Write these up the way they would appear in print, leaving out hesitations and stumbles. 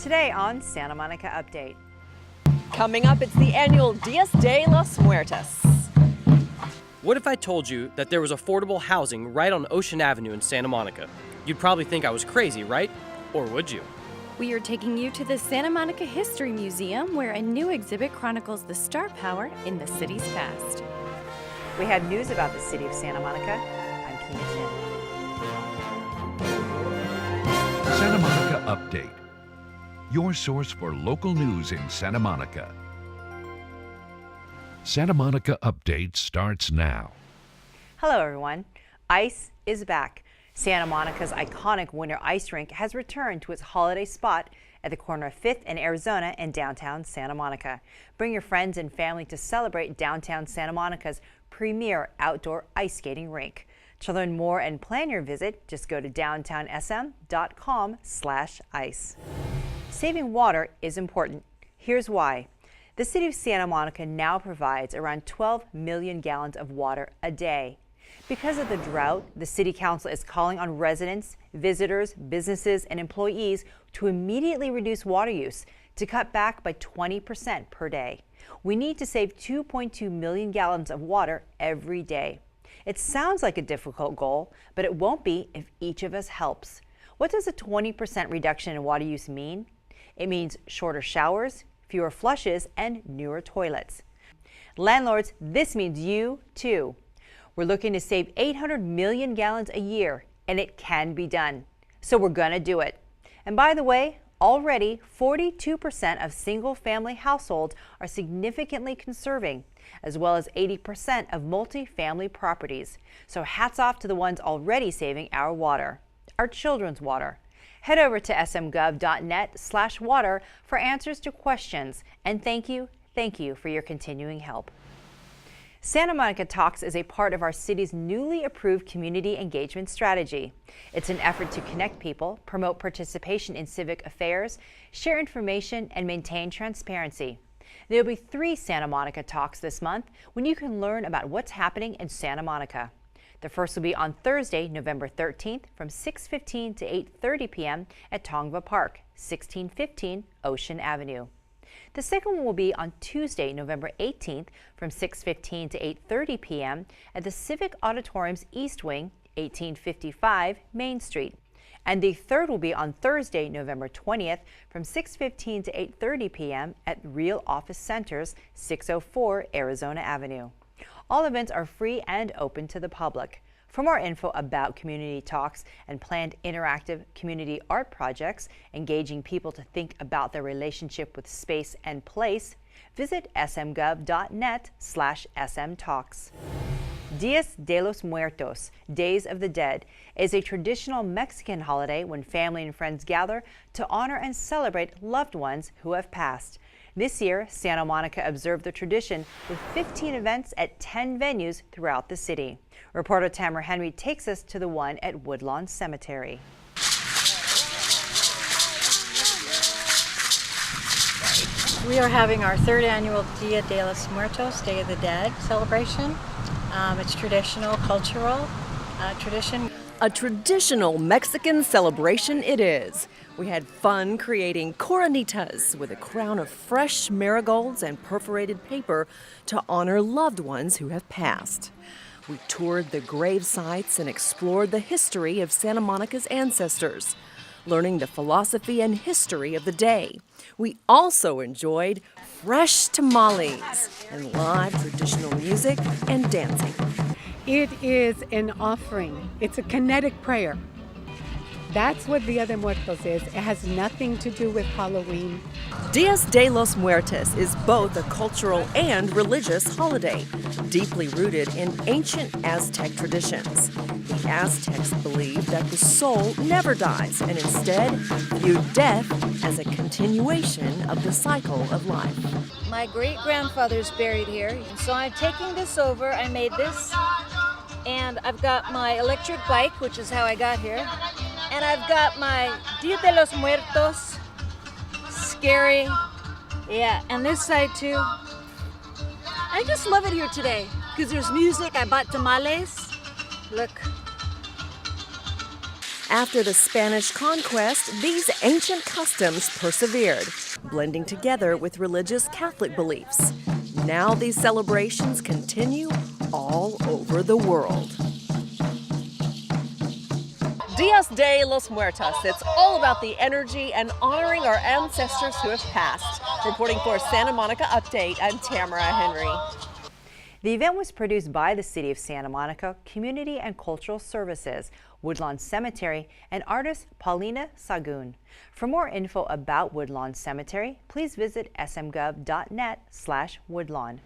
Today on Santa Monica Update. Coming up, it's the annual Dia de los Muertos. What if I told you that there was affordable housing right on Ocean Avenue in Santa Monica? You'd probably think I was crazy, right? Or would you? We are taking you to the Santa Monica History Museum, where a new exhibit chronicles the star power in the city's past. We have news about the city of Santa Monica. I'm Kina Chin. Santa Monica Update, your source for local news in Santa Monica. Santa Monica Update starts now. Hello everyone. Ice is back. Santa Monica's iconic winter ice rink has returned to its holiday spot at the corner of 5th and Arizona in downtown Santa Monica. Bring your friends and family to celebrate downtown Santa Monica's premier outdoor ice skating rink. To learn more and plan your visit, just go to downtownsm.com/ice. Saving water is important. Here's why. The city of Santa Monica now provides around 12 million gallons of water a day. Because of the drought, the City Council is calling on residents, visitors, businesses, and employees to immediately reduce water use, to cut back by 20% per day. We need to save 2.2 million gallons of water every day. It sounds like a difficult goal, but it won't be if each of us helps. What does a 20% reduction in water use mean? It means shorter showers, fewer flushes, and newer toilets. Landlords, this means you too. We're looking to save 800 million gallons a year, and it can be done. So we're gonna do it. And by the way, already 42% of single-family households are significantly conserving, as well as 80% of multi-family properties. So hats off to the ones already saving our water, our children's water. Head over to smgov.net/water for answers to questions, and thank you for your continuing help. Santa Monica Talks is a part of our city's newly approved community engagement strategy. It's an effort to connect people, promote participation in civic affairs, share information, and maintain transparency. There will be 3 Santa Monica Talks this month, when you can learn about what's happening in Santa Monica. The first will be on Thursday, November 13th from 6:15 to 8:30 p.m. at Tongva Park, 1615 Ocean Avenue. The second one will be on Tuesday, November 18th from 6:15 to 8:30 p.m. at the Civic Auditorium's East Wing, 1855 Main Street. And the third will be on Thursday, November 20th from 6:15 to 8:30 p.m. at Real Office Centers, 604 Arizona Avenue. All events are free and open to the public. For more info about community talks and planned interactive community art projects, engaging people to think about their relationship with space and place, visit smgov.net/smtalks. Dias de los Muertos, Days of the Dead, is a traditional Mexican holiday when family and friends gather to honor and celebrate loved ones who have passed. This year, Santa Monica observed the tradition with 15 events at 10 venues throughout the city. Reporter Tamara takes us to the one at Woodlawn Cemetery. We are having our 3rd annual Dia de los Muertos, Day of the Dead celebration. It's traditional, cultural tradition. A traditional Mexican celebration it is. We had fun creating coronitas with a crown of fresh marigolds and perforated paper to honor loved ones who have passed. We toured the grave sites and explored the history of Santa Monica's ancestors, learning the philosophy and history of the day. We also enjoyed fresh tamales and live traditional music and dancing. It is an offering. It's a kinetic prayer. That's what Dia de Muertos is. It has nothing to do with Halloween. Dias de los Muertos is both a cultural and religious holiday, deeply rooted in ancient Aztec traditions. The Aztecs believed that the soul never dies and instead viewed death as a continuation of the cycle of life. My great-grandfather's buried here, so I'm taking this over. I made this, and I've got my electric bike, which is how I got here. And I've got my Dia de los Muertos, scary, yeah, and this side too. I just love it here today, because there's music, I bought tamales, look. After the Spanish conquest, these ancient customs persevered, blending together with religious Catholic beliefs. Now these celebrations continue all over the world. Dias de los Muertos. It's all about the energy and honoring our ancestors who have passed. Reporting for Santa Monica Update, I'm Tamara Henry. The event was produced by the City of Santa Monica Community and Cultural Services, Woodlawn Cemetery, and artist Paulina Sahagun. For more info about Woodlawn Cemetery, please visit smgov.net/Woodlawn.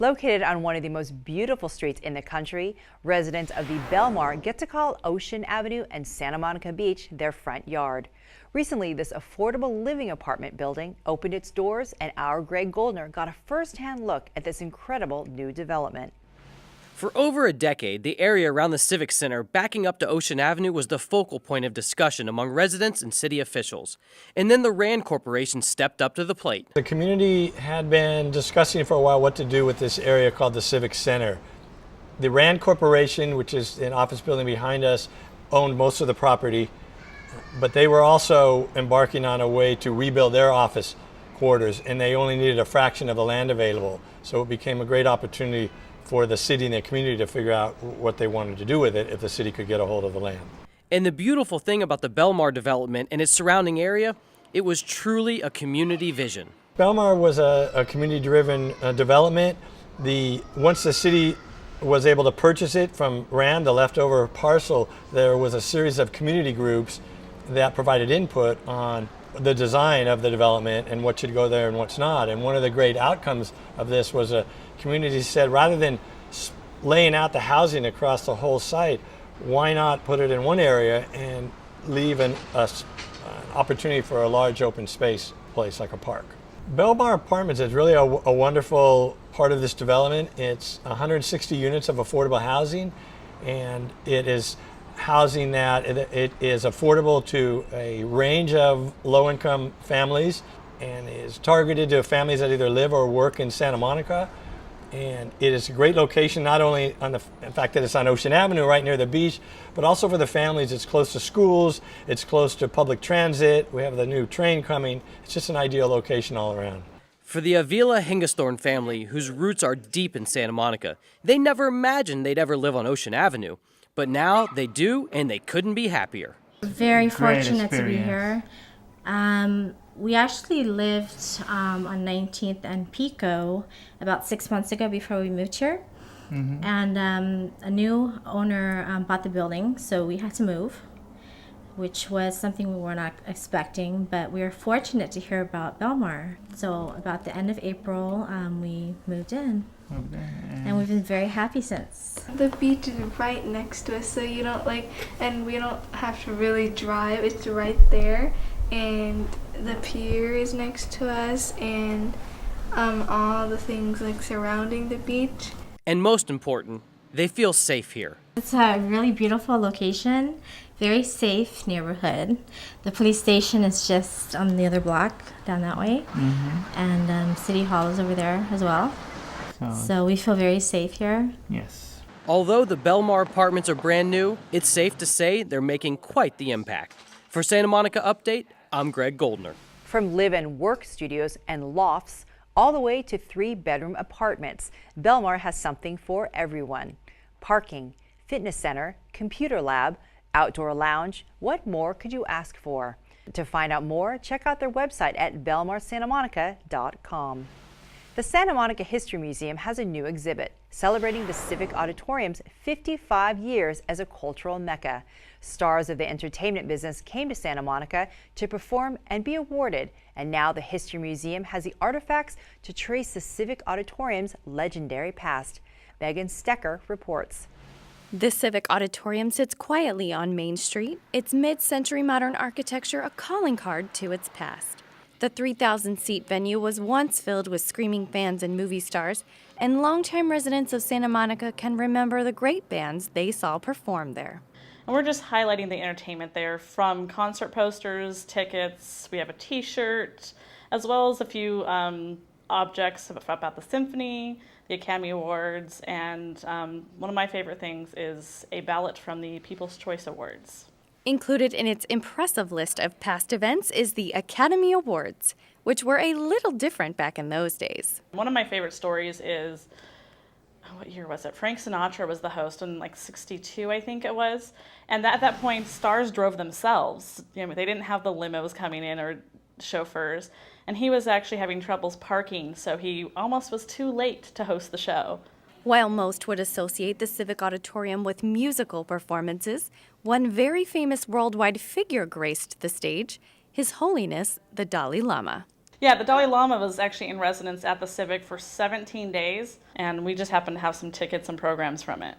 Located on one of the most beautiful streets in the country, residents of the BELMAR get to call Ocean Avenue and Santa Monica Beach their front yard. Recently, this affordable living apartment building opened its doors, and our Greg Goldner got a first-hand look at this incredible new development. For over a decade, the area around the Civic Center backing up to Ocean Avenue was the focal point of discussion among residents and city officials. And then the RAND Corporation stepped up to the plate. The community had been discussing for a while what to do with this area called the Civic Center. The RAND Corporation, which is an office building behind us, owned most of the property, but they were also embarking on a way to rebuild their office quarters, and they only needed a fraction of the land available. So it became a great opportunity for the city and the community to figure out what they wanted to do with it if the city could get a hold of the land. And the beautiful thing about the BELMAR development and its surrounding area, it was truly a community vision. BELMAR was a community-driven development. Once the city was able to purchase it from RAND, the leftover parcel, there was a series of community groups that provided input on the design of the development and what should go there and what's not. And one of the great outcomes of this was a community said, rather than laying out the housing across the whole site, why not put it in one area and leave an opportunity for a large open space place like a park. BELMAR Apartments is really a wonderful part of this development. It's 160 units of affordable housing, and it is housing that it is affordable to a range of low-income families and is targeted to families that either live or work in Santa Monica. And it is a great location, not only on the fact that it's on Ocean Avenue right near the beach, but also for the families. It's close to schools, it's close to public transit, we have the new train coming. It's just an ideal location all around. For the Avila-Hengasthorn family, whose roots are deep in Santa Monica, they never imagined they'd ever live on Ocean Avenue. But now they do, and they couldn't be happier. Very fortunate to be here. We actually lived on 19th and Pico about 6 months ago before we moved here. Mm-hmm. And a new owner bought the building, so we had to move, which was something we were not expecting, but we were fortunate to hear about BELMAR. So about the end of April, we moved in. And we've been very happy since. The beach is right next to us, so you don't and we don't have to really drive. It's right there, and the pier is next to us, and all the things surrounding the beach. And most important, they feel safe here. It's a really beautiful location, very safe neighborhood. The police station is just on the other block down that way, and City Hall is over there as well. So we feel very safe here. Yes. Although the BELMAR apartments are brand new, it's safe to say they're making quite the impact. For Santa Monica Update, I'm Greg Goldner. From live and work studios and lofts all the way to 3-bedroom apartments, BELMAR has something for everyone. Parking, fitness center, computer lab, outdoor lounge, what more could you ask for? To find out more, check out their website at belmarsantamonica.com. The Santa Monica History Museum has a new exhibit celebrating the Civic Auditorium's 55 years as a cultural mecca. Stars of the entertainment business came to Santa Monica to perform and be awarded, and now the History Museum has the artifacts to trace the Civic Auditorium's legendary past. Megan Stecher reports. The Civic Auditorium sits quietly on Main Street, its mid-century modern architecture a calling card to its past. The 3,000-seat venue was once filled with screaming fans and movie stars, and longtime residents of Santa Monica can remember the great bands they saw perform there. And we're just highlighting the entertainment there, from concert posters, tickets, we have a t-shirt, as well as a few objects about the symphony, the Academy Awards, and one of my favorite things is a ballot from the People's Choice Awards. Included in its impressive list of past events is the Academy Awards, which were a little different back in those days. One of my favorite stories is, what year was it? Frank Sinatra was the host in like 62, I think it was. And at that point, stars drove themselves. You know, they didn't have the limos coming in or chauffeurs. And he was actually having troubles parking, so he almost was too late to host the show. While most would associate the Civic Auditorium with musical performances, one very famous worldwide figure graced the stage, His Holiness, the Dalai Lama. Yeah, the Dalai Lama was actually in residence at the Civic for 17 days, and we just happened to have some tickets and programs from it.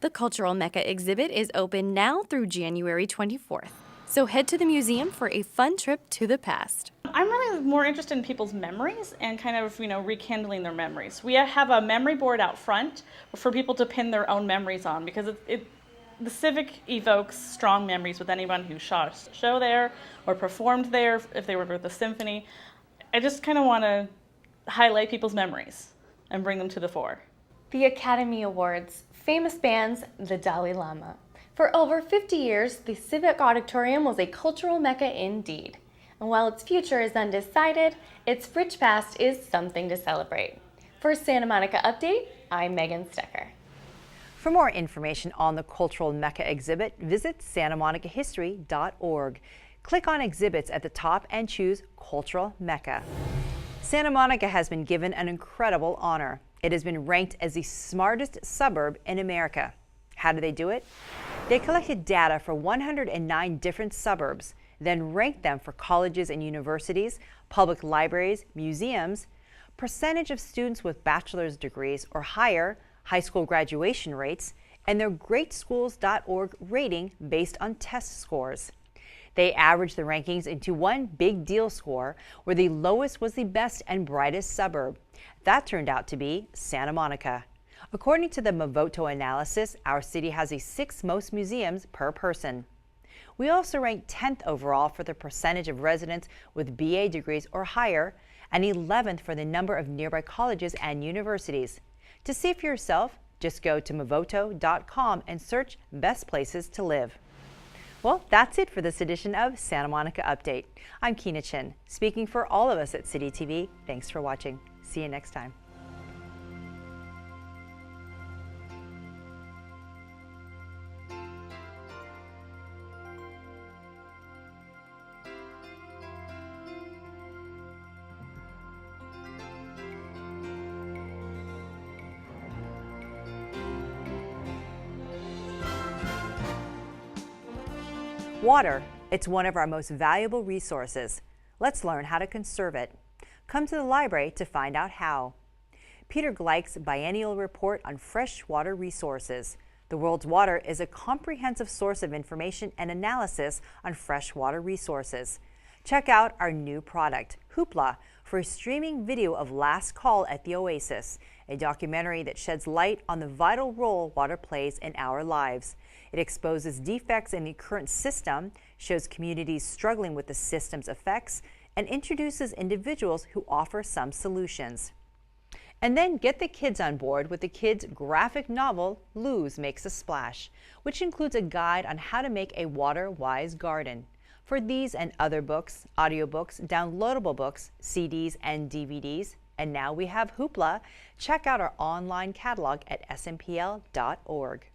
The Cultural Mecca exhibit is open now through January 24th, so head to the museum for a fun trip to the past. I'm really more interested in people's memories and kind of, rekindling their memories. We have a memory board out front for people to pin their own memories on, because the Civic evokes strong memories with anyone who saw a show there or performed there, if they were with the symphony. I just kind of want to highlight people's memories and bring them to the fore. The Academy Awards, famous bands, the Dalai Lama. For over 50 years, the Civic Auditorium was a cultural mecca indeed. And while its future is undecided, its rich past is something to celebrate. For Santa Monica Update, I'm Megan Stecher. For more information on the Cultural Mecca exhibit, visit santamonicahistory.org. Click on Exhibits at the top and choose Cultural Mecca. Santa Monica has been given an incredible honor. It has been ranked as the smartest suburb in America. How did they do it? They collected data for 109 different suburbs, then ranked them for colleges and universities, public libraries, museums, percentage of students with bachelor's degrees or higher, high school graduation rates, and their greatschools.org rating based on test scores. They averaged the rankings into one big deal score, where the lowest was the best and brightest suburb. That turned out to be Santa Monica. According to the Mavoto analysis, our city has the 6th most museums per person. We also ranked 10th overall for the percentage of residents with BA degrees or higher, and 11th for the number of nearby colleges and universities. To see for yourself, just go to mavoto.com and search Best Places to Live. Well, that's it for this edition of Santa Monica Update. I'm Keena Chin, speaking for all of us at City TV. Thanks for watching. See you next time. Water, it's one of our most valuable resources. Let's learn how to conserve it. Come to the library to find out how. Peter Gleick's biennial report on freshwater resources. The world's water is a comprehensive source of information and analysis on freshwater resources. Check out our new product, Hoopla, for a streaming video of Last Call at the Oasis, a documentary that sheds light on the vital role water plays in our lives. It exposes defects in the current system, shows communities struggling with the system's effects, and introduces individuals who offer some solutions. And then get the kids on board with the kids' graphic novel, Luz Makes a Splash, which includes a guide on how to make a water-wise garden. For these and other books, audiobooks, downloadable books, CDs, and DVDs, and now we have Hoopla, check out our online catalog at smpl.org.